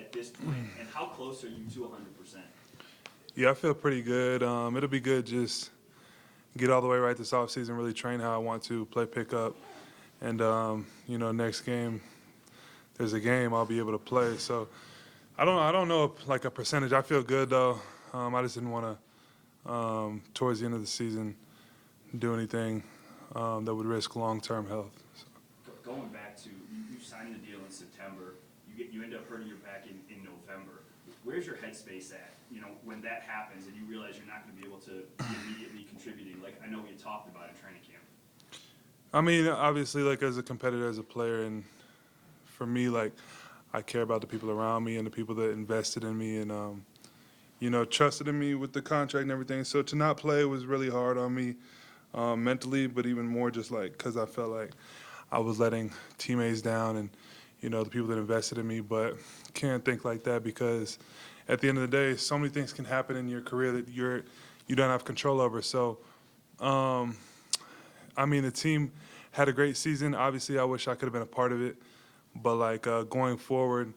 at this point, and how close are you to 100%? Yeah, I feel pretty good. It'll be good just get all the way right this offseason, really train how I want to, play pickup. And, next game, there's a game I'll be able to play. So I don't know if, like a percentage. I feel good, though. I just didn't want to, towards the end of the season, do anything that would risk long-term health. So. Going back to, you signed the deal in September, you end up hurting your back in November. Where's your headspace at, when that happens and you realize you're not going to be able to be immediately contributing? Like, I know we talked about in training camp. I mean, obviously, like, as a competitor, as a player, and for me, like, I care about the people around me and the people that invested in me and, trusted in me with the contract and everything. So to not play was really hard on me mentally, but even more just, like, because I felt like I was letting teammates down and, the people that invested in me. But can't think like that because at the end of the day, so many things can happen in your career that you don't have control over. So, the team had a great season. Obviously, I wish I could have been a part of it. But, like, going forward,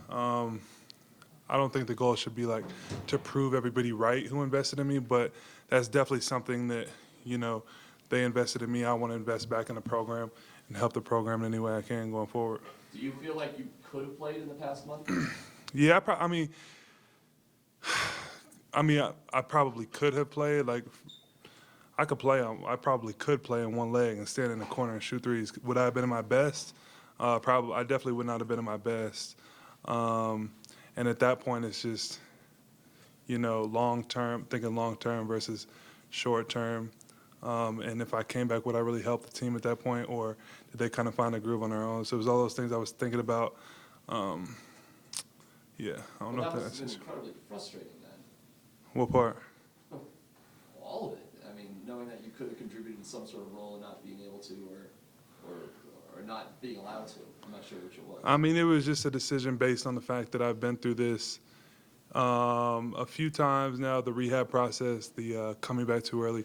I don't think the goal should be, like, to prove everybody right who invested in me. But that's definitely something that, they invested in me. I want to invest back in the program and help the program in any way I can going forward. Do you feel like you could have played in the past month? Yeah, I probably could have played. Like, I probably could play in one leg and stand in the corner and shoot threes. Would I have been in my best? Probably. I definitely would not have been in my best. And at that point, it's just, thinking long term versus short term. And if I came back, would I really help the team at that point, or did they kind of find a groove on their own? So it was all those things I was thinking about. I don't know if That must that's have been incredibly frustrating then. what part. All of it. I mean, knowing that you could have contributed in some sort of role and not being able to, or not being allowed to. I'm not sure which it was. It was just a decision based on the fact that I've been through this a few times now, the rehab process, the coming back too early.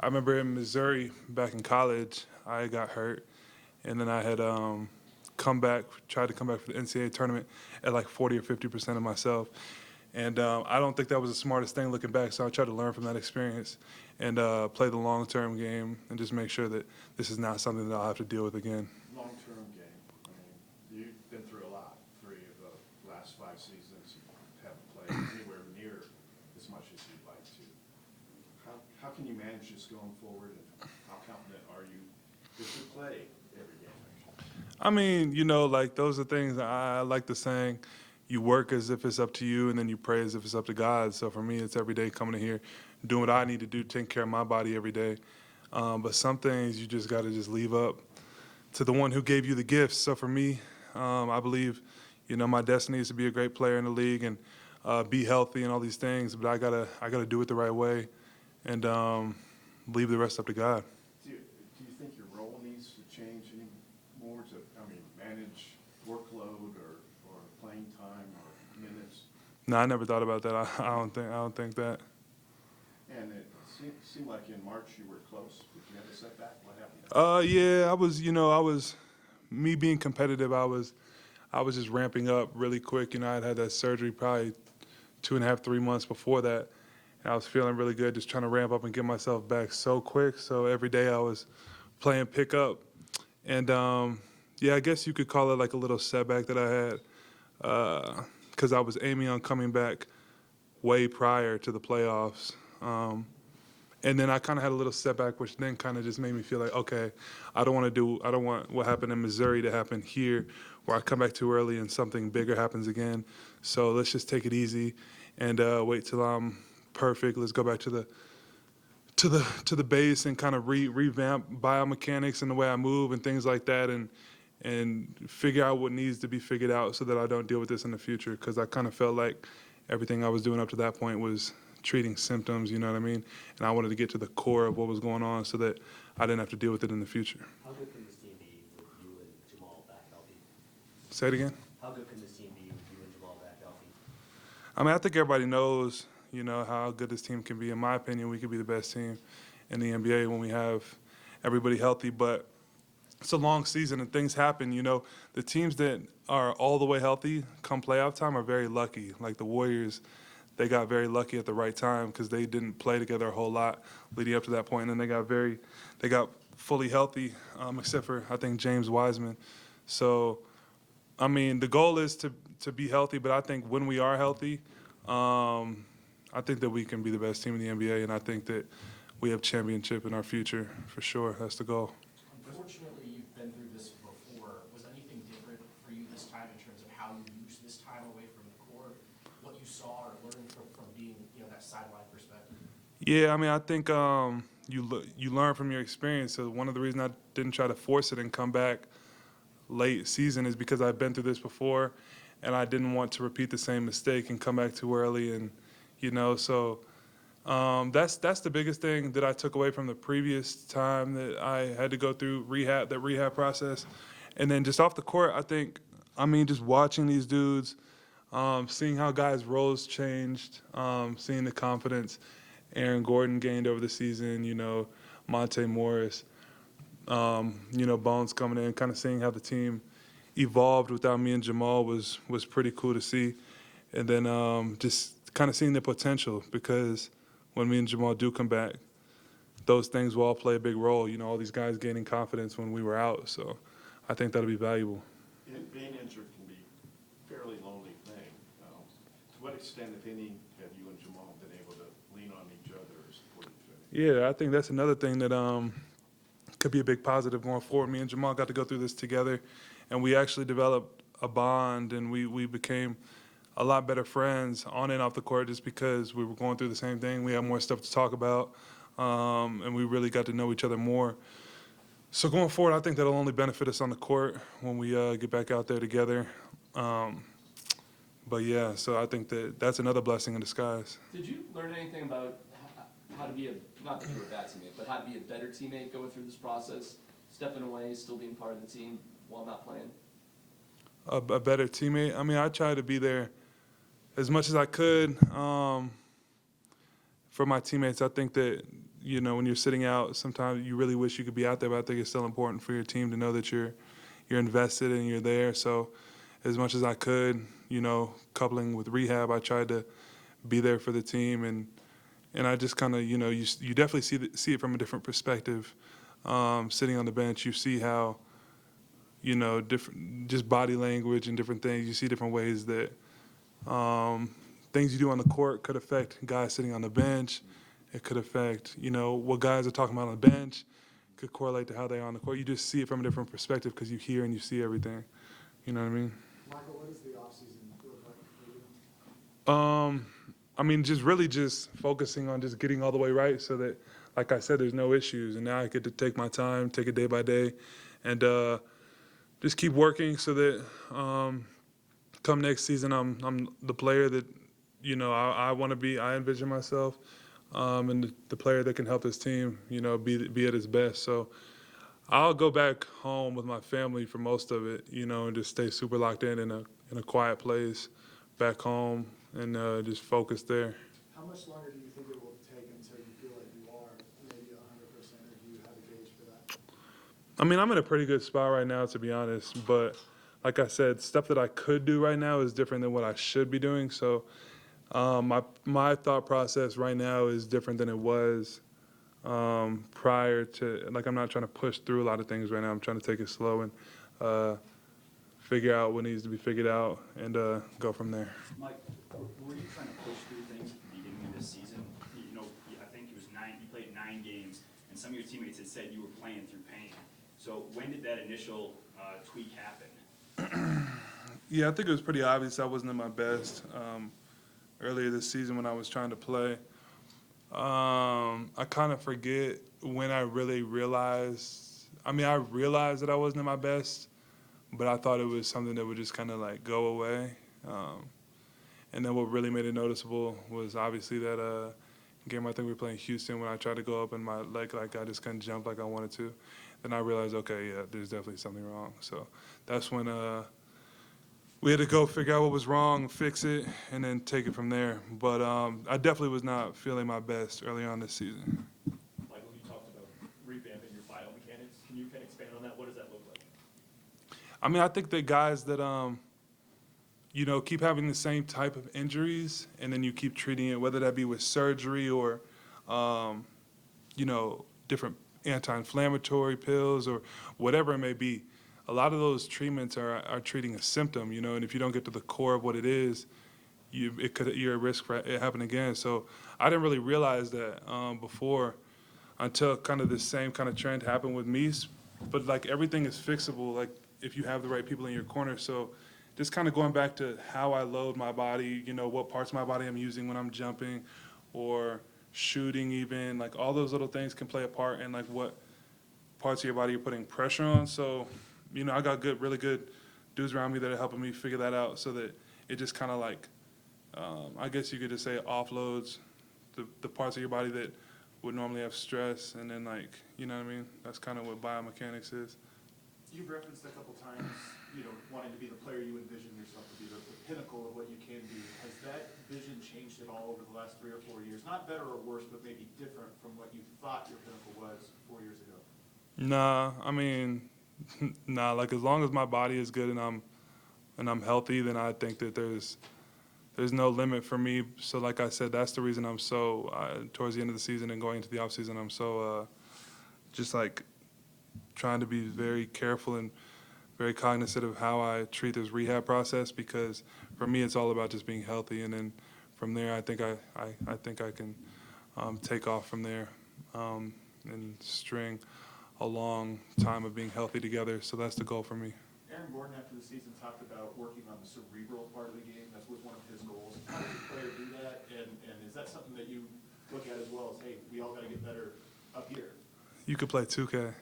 I remember in Missouri back in college, I got hurt, and then I had tried to come back for the NCAA tournament at like 40 or 50% of myself. And I don't think that was the smartest thing looking back, so I tried to learn from that experience and play the long-term game and just make sure that this is not something that I'll have to deal with again. Long-term game. You've been through a lot. 3 of the last 5 seasons, you haven't played anywhere near as much as you'd like to. How can you manage this going forward, and how confident are you that you play every game? Like, those are things that I like the saying, you work as if it's up to you, and then you pray as if it's up to God. So for me, it's every day coming in here, doing what I need to do, taking care of my body every day. But some things you just got to just leave up to the one who gave you the gifts. So for me, I believe, my destiny is to be a great player in the league and be healthy and all these things. But I gotta do it the right way, and leave the rest up to God. Do you think your role needs to change any more to, manage workload or playing time or minutes? No, I never thought about that. I don't think that. And it seemed like in March you were close. Did you have a setback? What happened? Yeah, I was me being competitive. I was just ramping up really quick. I'd had that surgery probably 2.5, 3 months before that. And I was feeling really good, just trying to ramp up and get myself back so quick. So every day I was playing pickup. And, I guess you could call it like a little setback that I had because I was aiming on coming back way prior to the playoffs. And then I kind of had a little setback, which then kind of just made me feel like, okay, I don't want what happened in Missouri to happen here, where I come back too early and something bigger happens again. So let's just take it easy and wait till I'm perfect. Let's go back to the base and kind of revamp biomechanics and the way I move and things like that, and figure out what needs to be figured out so that I don't deal with this in the future. Because I kind of felt like everything I was doing up to that point was treating symptoms, you know what I mean? And I wanted to get to the core of what was going on so that I didn't have to deal with it in the future. How good can this team be with you and Jamal back healthy? Say it again? How good can this team be with you and Jamal back healthy? I think everybody knows, how good this team can be. In my opinion, we could be the best team in the NBA when we have everybody healthy. But it's a long season and things happen. You know, the teams that are all the way healthy come playoff time are very lucky. Like the Warriors, they got very lucky at the right time because they didn't play together a whole lot leading up to that point, and then they got fully healthy, except for I think James Wiseman. So, I mean, the goal is to be healthy, but I think when we are healthy, I think that we can be the best team in the NBA, and I think that we have championship in our future for sure. That's the goal. Unfortunately, you've been through this before. Was anything different for you this time in terms of how you used this time away from the court, what you saw or learned from being, that sideline perspective? Yeah, I mean, I think you learn from your experience. So one of the reasons I didn't try to force it and come back late season is because I've been through this before, and I didn't want to repeat the same mistake and come back too early. And so that's the biggest thing that I took away from the previous time that I had to go through that rehab process. And then just off the court, just watching these dudes, seeing how guys' roles changed, seeing the confidence Aaron Gordon gained over the season, Monte Morris, Bones coming in, kind of seeing how the team evolved without me and Jamal was pretty cool to see. And then just kind of seeing the potential, because when me and Jamal do come back, those things will all play a big role. All these guys gaining confidence when we were out. So I think that'll be valuable. Being injured can be a fairly lonely thing. To what extent, if any, have you and Jamal been able to lean on each other or support each other? Yeah, I think that's another thing that could be a big positive going forward. Me and Jamal got to go through this together, and we actually developed a bond, and we became a lot better friends on and off the court just because we were going through the same thing. We had more stuff to talk about, and we really got to know each other more. So going forward, I think that'll only benefit us on the court when we get back out there together. But yeah, so I think that's another blessing in disguise. Did you learn anything about how to be not that you're a bad teammate, but how to be a better teammate going through this process, stepping away, still being part of the team while not playing? A better teammate? I mean, I tried to be there as much as I could for my teammates. I think that, when you're sitting out, sometimes you really wish you could be out there, but I think it's still important for your team to know that you're invested and you're there. So as much as I could, coupling with rehab, I tried to be there for the team. And I just kind of, you definitely see it from a different perspective. Sitting on the bench, you see how, different, just body language and different things. You see different ways that things you do on the court could affect guys sitting on the bench. It could affect, what guys are talking about on the bench. Could correlate to how they are on the court. You just see it from a different perspective because you hear and you see everything. You know what I mean? Michael, what does the offseason look like for you? Just really just focusing on just getting all the way right so that, like I said, there's no issues. And now I get to take my time, take it day by day, and just keep working so that come next season I'm the player that, I want to be. I envision myself, and the player that can help this team, be at its best. So I'll go back home with my family for most of it, and just stay super locked in a quiet place back home and just focus there. How much longer do you think it will take until you feel like you are maybe 100%, or do you have a gauge for that? I'm in a pretty good spot right now, to be honest. But like I said, stuff that I could do right now is different than what I should be doing. So my thought process right now is different than it was prior to. Like, I'm not trying to push through a lot of things right now. I'm trying to take it slow and figure out what needs to be figured out and go from there. Mike, were you trying to push through things at the beginning of this season? I think it was you played 9 games, and some of your teammates had said you were playing through pain. So when did that initial tweak happen? Yeah, I think it was pretty obvious I wasn't at my best earlier this season when I was trying to play. I kind of forget when I really realized. I realized that I wasn't at my best, but I thought it was something that would just kind of like go away. And then what really made it noticeable was obviously that game I think we were playing Houston when I tried to go up and my leg, like I just couldn't jump like I wanted to. Then I realized, okay, yeah, there's definitely something wrong. So that's when we had to go figure out what was wrong, fix it, and then take it from there. But I definitely was not feeling my best early on this season. Michael, you talked about revamping your biomechanics. Can you kind of expand on that? What does that look I mean, I think that guys that, keep having the same type of injuries and then you keep treating it, whether that be with surgery or, different anti-inflammatory pills or whatever it may be. A lot of those treatments are treating a symptom, and if you don't get to the core of what it is, you're at risk for it happening again. So I didn't really realize that before until kind of this same kind of trend happened with me. But like everything is fixable, like if you have the right people in your corner. So just kind of going back to how I load my body, what parts of my body I'm using when I'm jumping or shooting even, like all those little things can play a part in like what parts of your body you're putting pressure on. So, I got really good dudes around me that are helping me figure that out so that it just kind of like, I guess you could just say it offloads the parts of your body that would normally have stress. And then like, you know what I mean? That's kind of what biomechanics is. You've referenced a couple times, wanting to be the player you envision yourself to be, the pinnacle of what you can be. Has that vision changed at all over the last 3 or 4 years? Not better or worse, but maybe different from what you thought your pinnacle was 4 years ago? Nah, I mean, nah, like as long as my body is good and I'm healthy, then I think that there's no limit for me. So like I said, that's the reason I'm so, towards the end of the season and going into the offseason, I'm so just like trying to be very careful and very cognizant of how I treat this rehab process, because for me it's all about just being healthy, and then from there I think I can take off from there and string a long time of being healthy together. So that's the goal for me. Aaron Gordon, after the season, talked about working on the cerebral part of the game. That was one of his goals. How does a player do that? And is that something that you look at as well as, hey, we all got to get better up here? You could play 2K.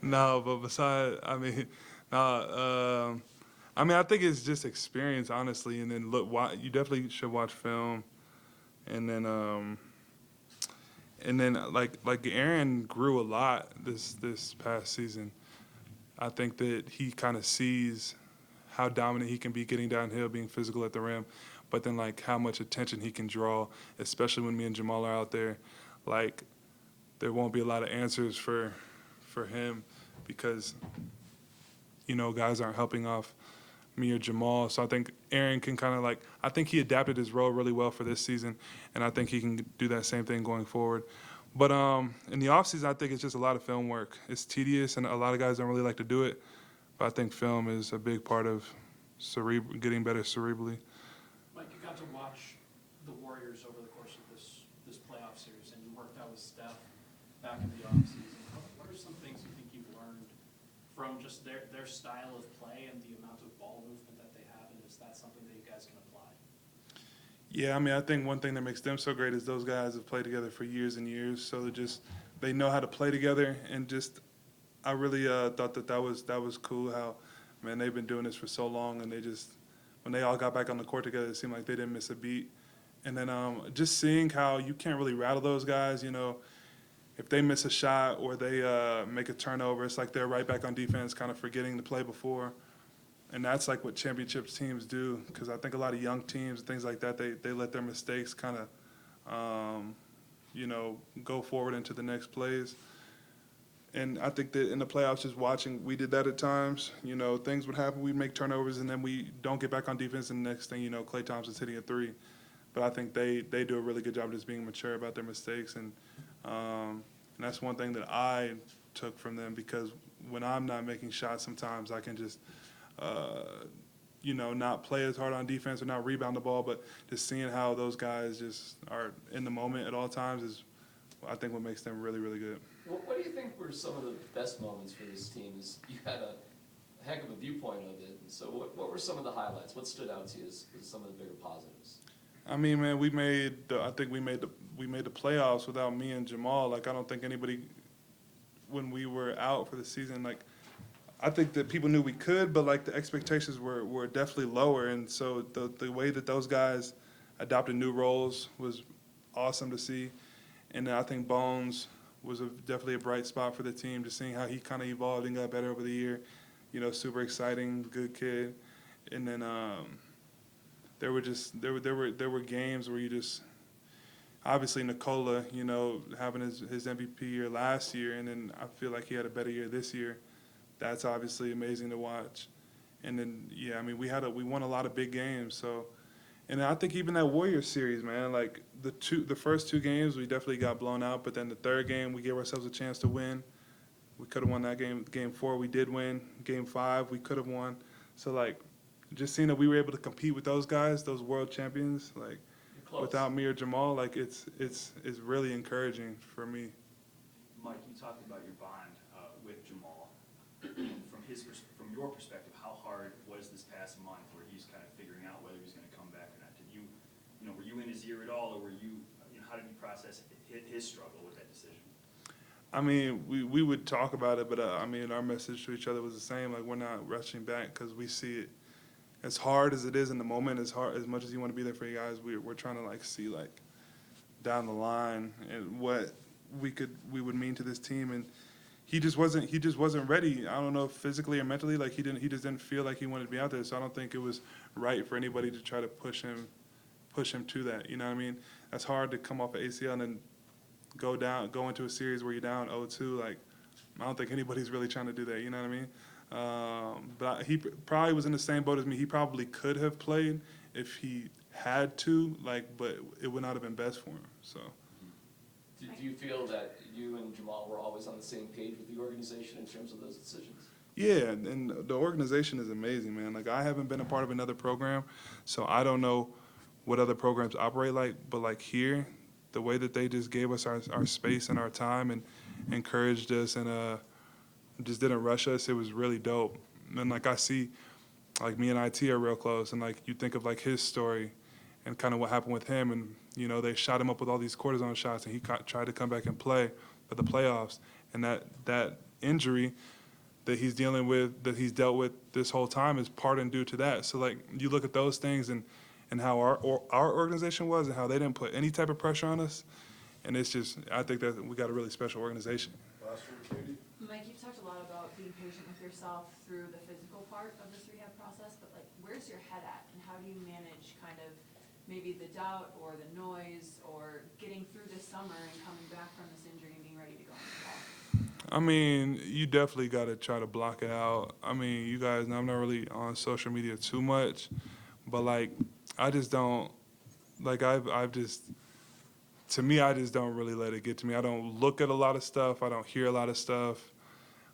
No, but I think it's just experience, honestly. And then you definitely should watch film. And then like Aaron grew a lot this past season. I think that he kind of sees how dominant he can be getting downhill, being physical at the rim, but then like how much attention he can draw, especially when me and Jamal are out there. Like there won't be a lot of answers for him because, guys aren't helping off me or Jamal. So I think Aaron can kind of like, I think he adapted his role really well for this season, and I think he can do that same thing going forward. But in the offseason, I think it's just a lot of film work. It's tedious, and a lot of guys don't really like to do it, but I think film is a big part of getting better cerebrally. Mike, you got to watch the Warriors over the course of this playoff series, and you worked out with Steph back in the offseason. What are some things you think you've learned from just their style of play and the amount of ball movement that they have, and is that something that you guys can apply? Yeah, I think one thing that makes them so great is those guys have played together for years and years, so they know how to play together, and just I really thought that was cool how, man, they've been doing this for so long, and when they all got back on the court together, it seemed like they didn't miss a beat. And then just seeing how you can't really rattle those guys, if they miss a shot or they make a turnover, it's like they're right back on defense, kind of forgetting the play before. And that's like what championship teams do, because I think a lot of young teams and things like that, they let their mistakes kind of, go forward into the next plays. And I think that in the playoffs, just watching, we did that at times. Things would happen, we'd make turnovers, and then we don't get back on defense, and the next thing Klay Thompson's hitting a three. But I think they do a really good job of just being mature about their mistakes, and that's one thing that I took from them, because when I'm not making shots, sometimes I can just, not play as hard on defense or not rebound the ball, but just seeing how those guys just are in the moment at all times is, I think, what makes them really, really good. What do you think were some of the best moments for this team? You had a heck of a viewpoint of it. So what were some of the highlights? What stood out to you as some of the bigger positives? I mean, man, we made the playoffs without me and Jamal. Like, I don't think anybody, when we were out for the season, like, I think that people knew we could, but like the expectations were definitely lower. And so the way that those guys adopted new roles was awesome to see. And then I think Bones was definitely a bright spot for the team, just seeing how he kind of evolved and got better over the year. Super exciting, good kid. And then there were games where you just, obviously Nikola, having his MVP year last year, and then I feel like he had a better year this year. that's obviously amazing to watch. And then, yeah, I mean, we won a lot of big games, so. And I think even that Warriors series, man, like the first two games, we definitely got blown out, but then the third game, we gave ourselves a chance to win. We could have won that game. Game 4, we did win. Game 5, we could have won. So, like, just seeing that we were able to compete with those guys, those world champions, like, You're close. without me or Jamal, like, it's really encouraging for me. Mike, you talked about your bond with Jamal. From your perspective, how hard was this past month where he's kind of figuring out whether he's going to come back or not? Did you, were you in his ear at all, or were you, how did you process his struggle with that decision? I mean, we would talk about it, but I mean, our message to each other was the same. Like, we're not rushing back because we see it as hard as it is in the moment. As hard as much as you want to be there for you guys, we're trying to like see like down the line and what we would mean to this team. And he just wasn't ready. I don't know if physically or mentally. Like he just didn't feel like he wanted to be out there. So I don't think it was right for anybody to try to push him to that. You know what I mean? That's hard to come off an ACL and then go into a series where you're down 0-2. Like, I don't think anybody's really trying to do that. You know what I mean? But he probably was in the same boat as me. He probably could have played if he had to, like, but it would not have been best for him. So. Do you feel that you and Jamal were always on the same page with the organization in terms of those decisions? Yeah, and the organization is amazing, man. Like, I haven't been a part of another program, so I don't know what other programs operate like, but like here, the way that they just gave us our space and our time and encouraged us and just didn't rush us, it was really dope. And like I see, like me and IT are real close, and like you think of like his story and kind of what happened with him, and they shot him up with all these cortisone shots, and he tried to come back and play for the playoffs, and that injury that he's dealing with, that he's dealt with this whole time, is part and due to that. So like you look at those things and how our organization was and how they didn't put any type of pressure on us, and it's just, I think that we got a really special organization. Mike, you've talked a lot about being patient with yourself through the physical part of this rehab process, but like, where's your head at, and how do you manage kind of maybe the doubt or the noise or getting through this summer and coming back from this injury and being ready to go in the fall? I mean, you definitely got to try to block it out. I mean, you guys know I'm not really on social media too much, but like, I just don't, like I've just, to me, I just don't really let it get to me. I don't look at a lot of stuff. I don't hear a lot of stuff.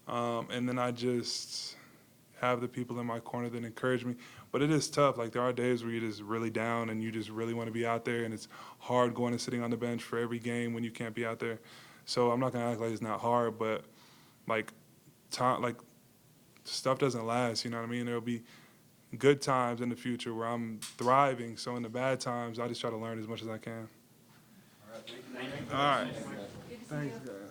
And then I just have the people in my corner that encourage me. But it is tough. Like, there are days where you're just really down and you just really want to be out there, and it's hard going and sitting on the bench for every game when you can't be out there. So I'm not going to act like it's not hard, but like stuff doesn't last, you know what I mean? There'll be good times in the future where I'm thriving. So in the bad times, I just try to learn as much as I can. Thank you. All right. Good to see Thanks, you. guys.